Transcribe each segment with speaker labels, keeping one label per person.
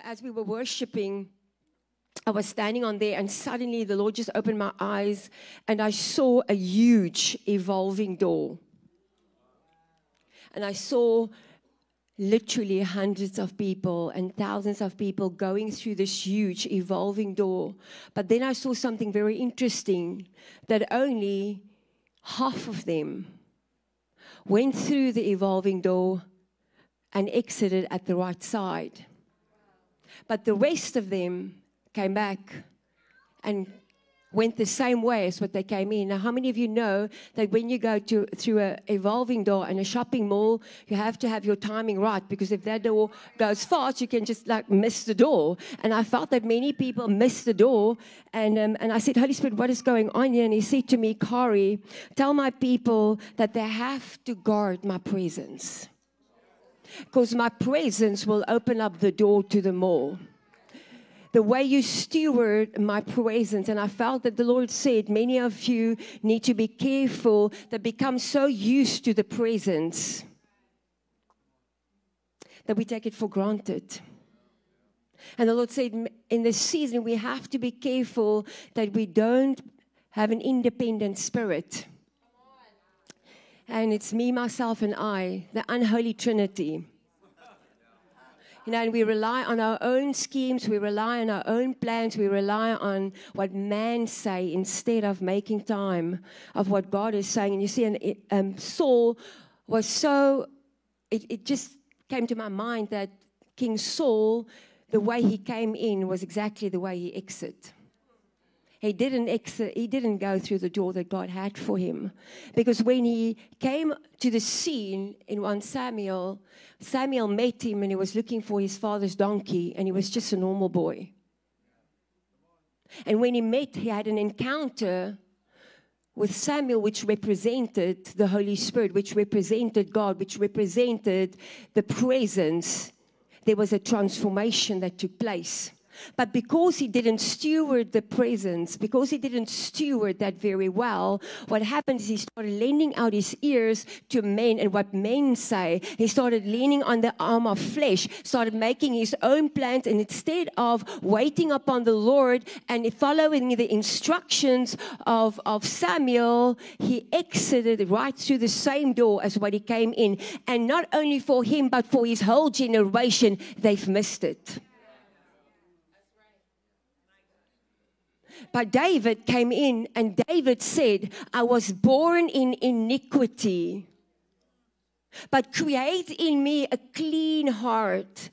Speaker 1: as we were worshiping, I was standing on there, and suddenly the Lord just opened my eyes, and I saw a huge evolving door. And I saw literally hundreds of people and thousands of people going through this huge evolving door. But then I saw something very interesting, that only half of them went through the evolving door and exited at the right side. But the rest of them came back and went the same way as what they came in. Now, how many of you know that when you go through an evolving door in a shopping mall, you have to have your timing right, because if that door goes fast, you can just miss the door. And I felt that many people missed the door. And I said, Holy Spirit, what is going on here? And he said to me, Kari, tell my people that they have to guard my presence, because my presence will open up the door to the mall. The way you steward my presence. And I felt that the Lord said, many of you need to be careful that become so used to the presence that we take it for granted. And the Lord said, in this season, we have to be careful that we don't have an independent spirit. And it's me, myself, and I, the unholy Trinity. And we rely on our own schemes, we rely on our own plans, we rely on what man say instead of making time of what God is saying. And you see, Saul was so, it just came to my mind that King Saul, the way he came in was exactly the way he exited. He didn't go through the door that God had for him. Because when he came to the scene in 1 Samuel, Samuel met him and he was looking for his father's donkey, and he was just a normal boy. And when he met, he had an encounter with Samuel, which represented the Holy Spirit, which represented God, which represented the presence. There was a transformation that took place. But because he didn't steward the presence, because he didn't steward that very well, what happened is he started lending out his ears to men and what men say. He started leaning on the arm of flesh, started making his own plans, and instead of waiting upon the Lord and following the instructions of Samuel, he exited right through the same door as what he came in. And not only for him, but for his whole generation, they've missed it. But David came in, and David said, I was born in iniquity, but create in me a clean heart.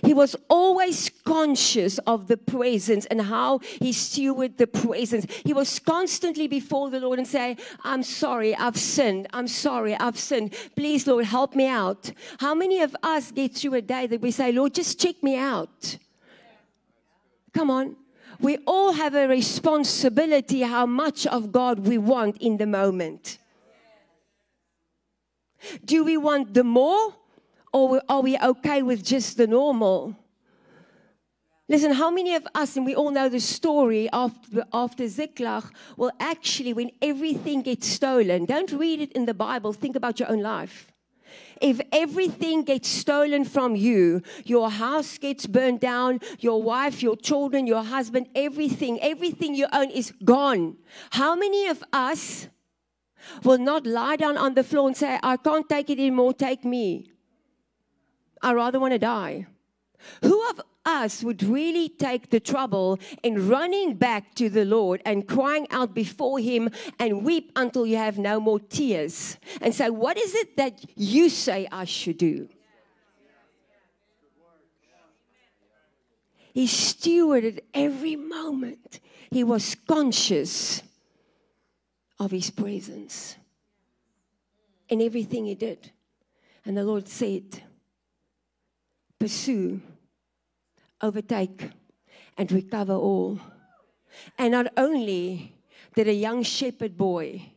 Speaker 1: He was always conscious of the presence and how he stewarded the presence. He was constantly before the Lord and say, I'm sorry, I've sinned. I'm sorry, I've sinned. Please, Lord, help me out. How many of us get through a day that we say, Lord, just check me out? Come on. We all have a responsibility how much of God we want in the moment. Do we want the more, or are we okay with just the normal? Listen, how many of us, and we all know the story after Ziklag, well, actually, when everything gets stolen, don't read it in the Bible, think about your own life. If everything gets stolen from you, your house gets burned down, your wife, your children, your husband, everything you own is gone. How many of us will not lie down on the floor and say, I can't take it anymore, take me? I rather want to die. Who of us would really take the trouble in running back to the Lord and crying out before Him and weep until you have no more tears and say, what is it that you say I should do? He stewarded every moment. He was conscious of His presence in everything He did. And the Lord said, pursue, overtake, and recover all. And not only did a young shepherd boy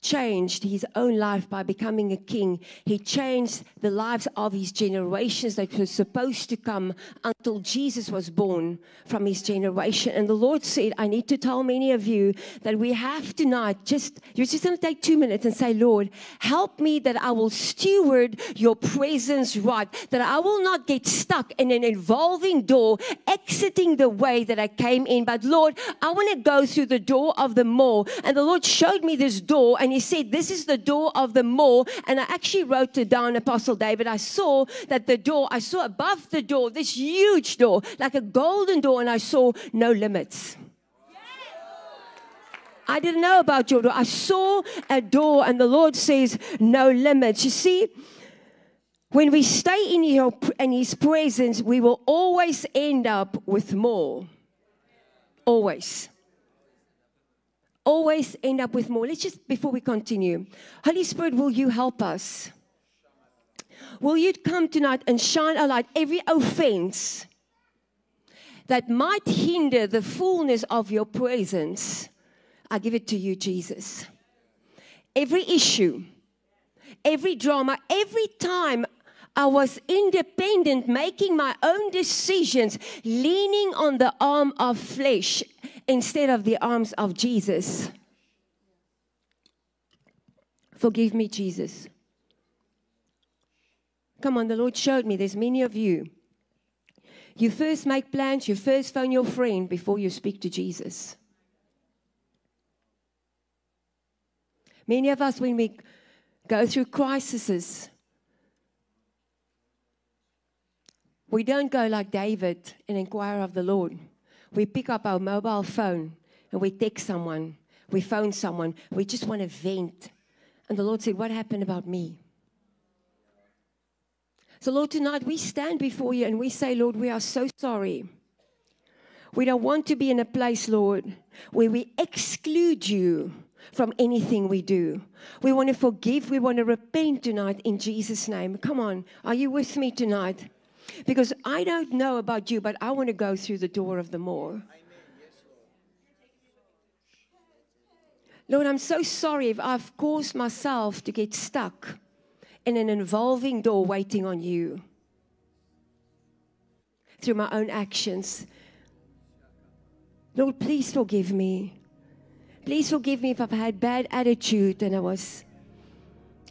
Speaker 1: changed his own life by becoming a king. He changed the lives of his generations that were supposed to come until Jesus was born from his generation. And the Lord said, I need to tell many of you that we have tonight, you're just going to take 2 minutes and say, Lord, help me that I will steward your presence right, that I will not get stuck in an evolving door, exiting the way that I came in. But Lord, I want to go through the door of the mall. And the Lord showed me this door, and he said, this is the door of the mall. And I actually wrote it down, Apostle David. I saw that I saw above the door, this huge door, like a golden door, and I saw no limits. I didn't know about your door. I saw a door, and the Lord says, no limits. You see, when we stay in his presence, we will always end up with more. Always. Always end up with more. Let's just, before we continue, Holy Spirit, will you help us? Will you come tonight and shine a light every offense that might hinder the fullness of your presence? I give it to you, Jesus. Every issue, every drama, every time I was independent, making my own decisions, leaning on the arm of flesh instead of the arms of Jesus. Forgive me, Jesus. Come on, the Lord showed me there's many of you. You first make plans, you first phone your friend before you speak to Jesus. Many of us, when we go through crises, we don't go like David and inquire of the Lord. We pick up our mobile phone and we text someone. We phone someone. We just want to vent. And the Lord said, what happened about me? So, Lord, tonight we stand before you and we say, Lord, we are so sorry. We don't want to be in a place, Lord, where we exclude you from anything we do. We want to forgive. We want to repent tonight in Jesus' name. Come on. Are you with me tonight? Because I don't know about you, but I want to go through the door of the mall. Lord, I'm so sorry if I've caused myself to get stuck in an evolving door waiting on you through my own actions. Lord, please forgive me. Please forgive me if I've had bad attitude and I was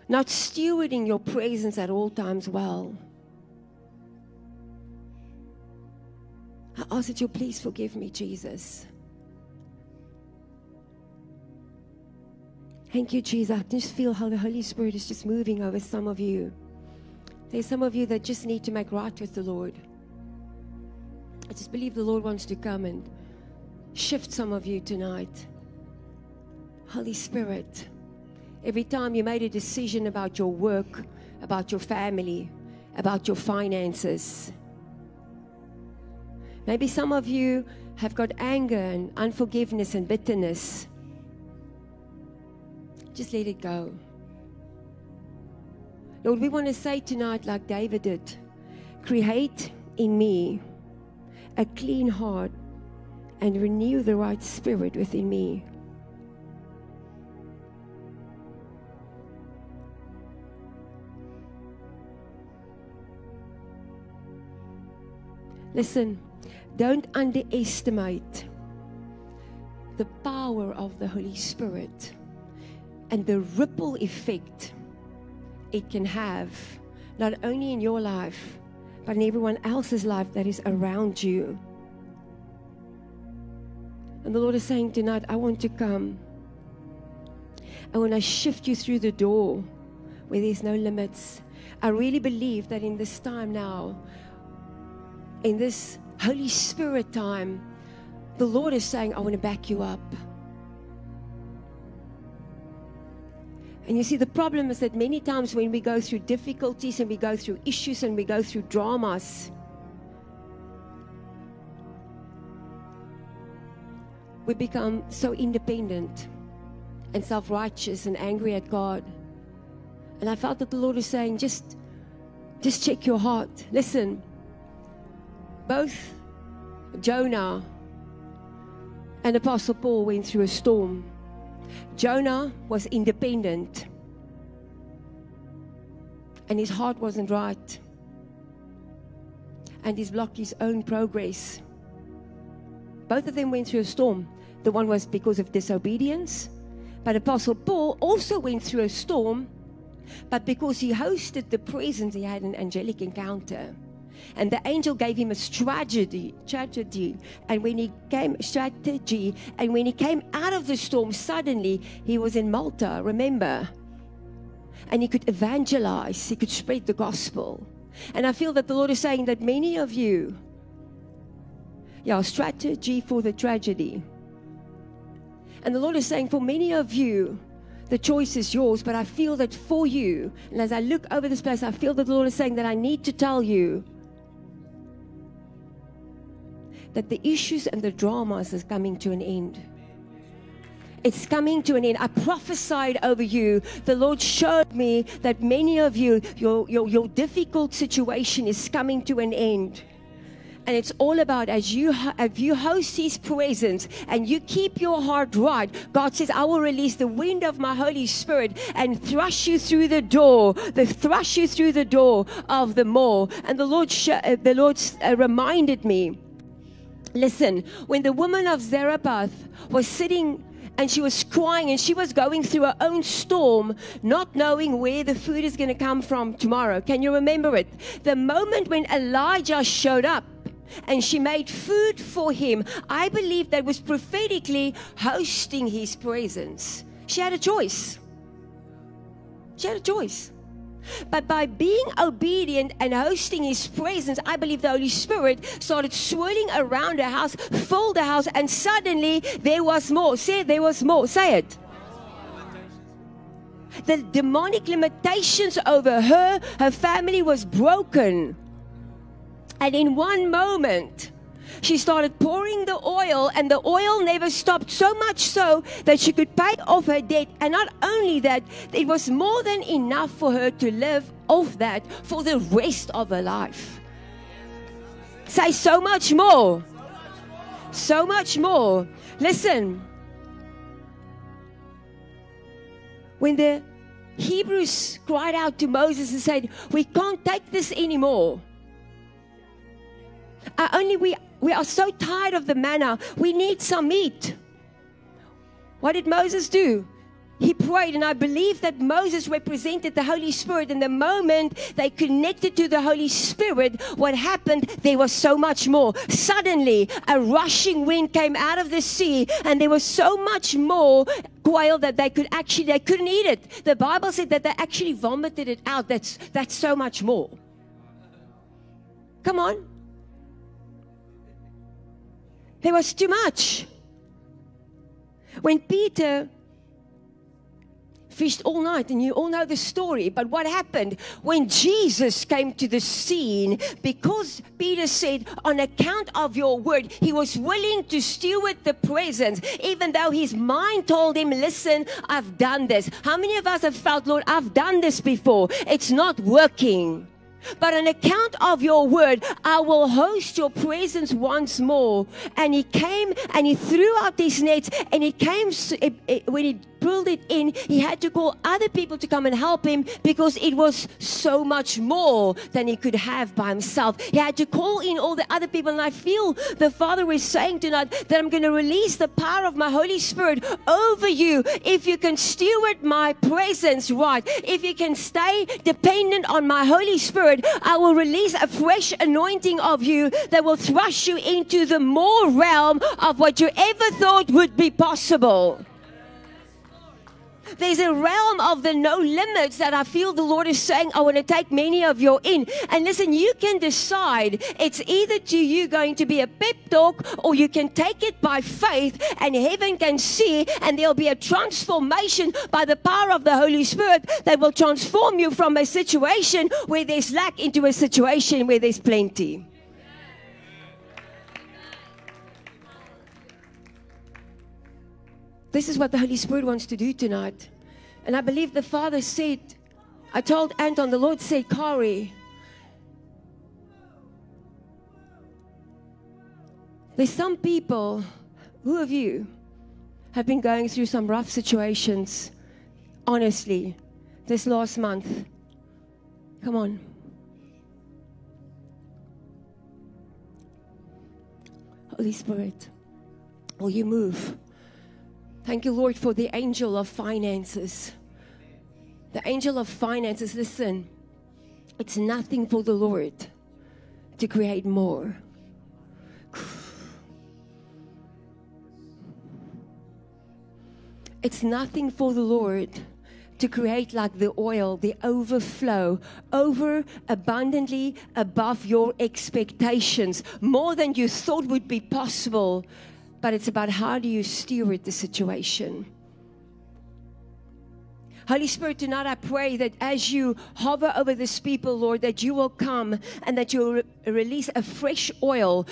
Speaker 1: not stewarding your presence at all times well. I ask that you please forgive me, Jesus. Thank you, Jesus. I just feel how the Holy Spirit is just moving over some of you. There's some of you that just need to make right with the Lord. I just believe the Lord wants to come and shift some of you tonight. Holy Spirit, every time you made a decision about your work, about your family, about your finances, maybe some of you have got anger and unforgiveness and bitterness. Just let it go. Lord, we want to say tonight, like David did, create in me a clean heart and renew the right spirit within me. Listen, don't underestimate the power of the Holy Spirit and the ripple effect it can have, not only in your life, but in everyone else's life that is around you. And the Lord is saying tonight, I want to come. And when I shift you through the door where there's no limits, I really believe that in this time now, in this Holy Spirit time, the Lord is saying, I want to back you up. And you see, the problem is that many times when we go through difficulties and we go through issues and we go through dramas, we become so independent and self-righteous and angry at God. And I felt that the Lord is saying, just check your heart. Listen, both Jonah and Apostle Paul went through a storm. Jonah was independent, and his heart wasn't right, and he's blocked his own progress. Both of them went through a storm. The one was because of disobedience, but Apostle Paul also went through a storm, but because he hosted the presence, he had an angelic encounter. And the angel gave him a strategy. And when he came out of the storm, suddenly he was in Malta, remember? And he could evangelize, he could spread the gospel. And I feel that the Lord is saying that many of you, strategy for the tragedy. And the Lord is saying for many of you, the choice is yours, but I feel that for you, and as I look over this place, I feel that the Lord is saying that I need to tell you that the issues and the dramas is coming to an end. It's coming to an end. I prophesied over you. The Lord showed me that many of you, your difficult situation is coming to an end. And it's all about as you host His presence and you keep your heart right, God says, I will release the wind of my Holy Spirit and thrust you through the door, of the mall. And the Lord reminded me, listen, when the woman of Zarephath was sitting and she was crying and she was going through her own storm, not knowing where the food is going to come from tomorrow. Can you remember it? The moment when Elijah showed up and she made food for him, I believe that was prophetically hosting his presence. She had a choice. But by being obedient and hosting His presence, I believe the Holy Spirit started swirling around her house, filled the house, and suddenly there was more. Say, there was more. Say it. The demonic limitations over her family was broken. And in one moment, she started pouring the oil, and the oil never stopped, so much so that she could pay off her debt. And not only that, it was more than enough for her to live off that for the rest of her life. Say, so much more. So much more. Listen. When the Hebrews cried out to Moses and said, we can't take this anymore. We are so tired of the manna. We need some meat. What did Moses do? He prayed, and I believe that Moses represented the Holy Spirit. And the moment they connected to the Holy Spirit, what happened? There was so much more. Suddenly, a rushing wind came out of the sea, and there was so much more quail that they couldn't eat it. The Bible said that they actually vomited it out. That's so much more. Come on. There was too much. When Peter fished all night, and you all know the story, but what happened? When Jesus came to the scene, because Peter said, on account of your word, he was willing to steward the presence, even though his mind told him, listen, I've done this. How many of us have felt, Lord, I've done this before. It's not working. But on account of your word, I will host your presence once more. And he came and he threw out his nets, and when he pulled it in, he had to call other people to come and help him, because it was so much more than he could have by himself. He had to call in all the other people. And I feel the Father is saying tonight that I'm going to release the power of my Holy Spirit over you. If you can steward my presence right, if you can stay dependent on my Holy Spirit, I will release a fresh anointing of you that will thrust you into the more realm of what you ever thought would be possible. There's a realm of the no limits that I feel the Lord is saying, I want to take many of you in. And listen, you can decide. It's either to you going to be a pep talk, or you can take it by faith, and heaven can see, and there'll be a transformation by the power of the Holy Spirit that will transform you from a situation where there's lack into a situation where there's plenty. This is what the Holy Spirit wants to do tonight. And I believe the Father said, I told Anton, the Lord said, Kari, there's some people, who of you, have been going through some rough situations, honestly, this last month. Come on. Holy Spirit, will you move? Thank you, Lord, for the angel of finances. The angel of finances, listen, it's nothing for the Lord to create more. It's nothing for the Lord to create like the oil, the overflow, over abundantly above your expectations, more than you thought would be possible. But it's about how do you steward the situation. Holy Spirit, tonight I pray that as you hover over this people, Lord, that you will come and that you'll release a fresh oil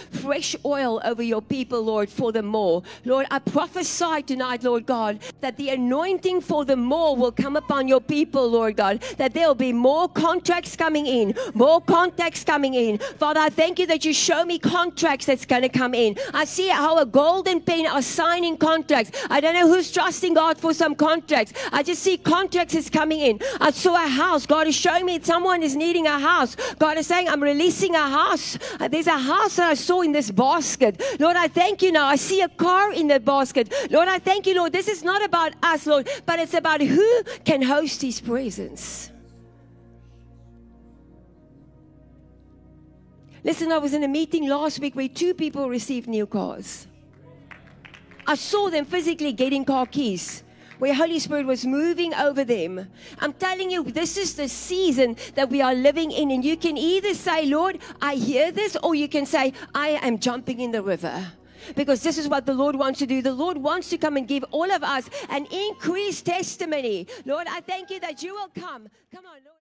Speaker 1: over your people, Lord, for the more. Lord, I prophesy tonight, Lord God, that the anointing for the more will come upon your people, Lord God, that there will be more contracts coming in, more contacts coming in. Father, I thank you that you show me contracts that's going to come in. I see how a golden pen are signing contracts. I don't know who's trusting God for some contracts. I just see contracts is coming in. I saw a house. God is showing me someone is needing a house. God is saying, I'm releasing a house. There's a house that I saw in this basket. Lord, I thank you now. I see a car in that basket. Lord, I thank you, Lord. This is not about us, Lord, but it's about who can host His presence. Listen, I was in a meeting last week where 2 people received new cars. I saw them physically getting car keys, where Holy Spirit was moving over them. I'm telling you, this is the season that we are living in. And you can either say, Lord, I hear this, or you can say, I am jumping in the river. Because this is what the Lord wants to do. The Lord wants to come and give all of us an increased testimony. Lord, I thank you that you will come. Come on, Lord.